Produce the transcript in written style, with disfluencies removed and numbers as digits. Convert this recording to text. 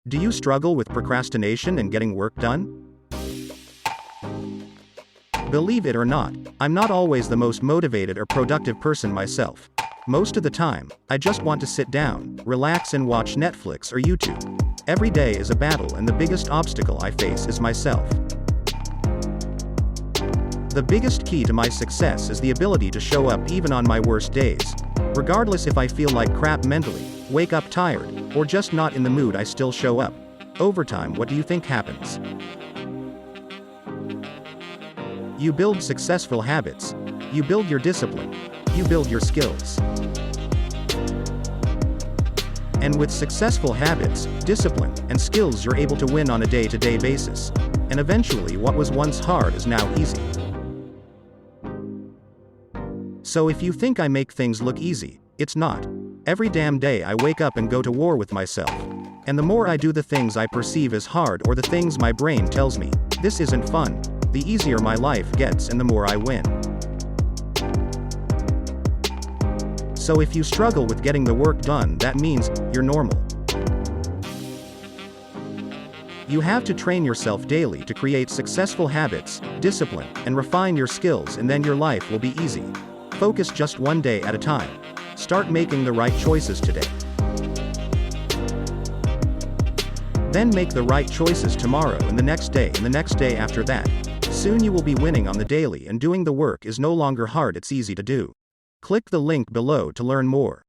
Do you struggle with procrastination and getting work done? Believe it or not, I'm not always the most motivated or productive person myself. Most of the time, I just want to sit down, relax and watch Netflix or YouTube. Every day is a battle and the biggest obstacle I face is myself. The biggest key to my success is the ability to show up even on my worst days. Regardless if I feel like crap mentally, wake up tired, or just not in the mood, I still show up. Over time, what do you think happens? You build successful habits. You build your discipline. You build your skills. And with successful habits, discipline, and skills, you're able to win on a day-to-day basis. And eventually what was once hard is now easy. So if you think I make things look easy, it's not. Every damn day I wake up and go to war with myself. And the more I do the things I perceive as hard or the things my brain tells me, this isn't fun, the easier my life gets and the more I win. So if you struggle with getting the work done, that means you're normal. You have to train yourself daily to create successful habits, discipline, and refine your skills, and then your life will be easy. Focus just one day at a time. Start making the right choices today. Then make the right choices tomorrow and the next day and the next day after that. Soon you will be winning on the daily, and doing the work is no longer hard, it's easy to do. Click the link below to learn more.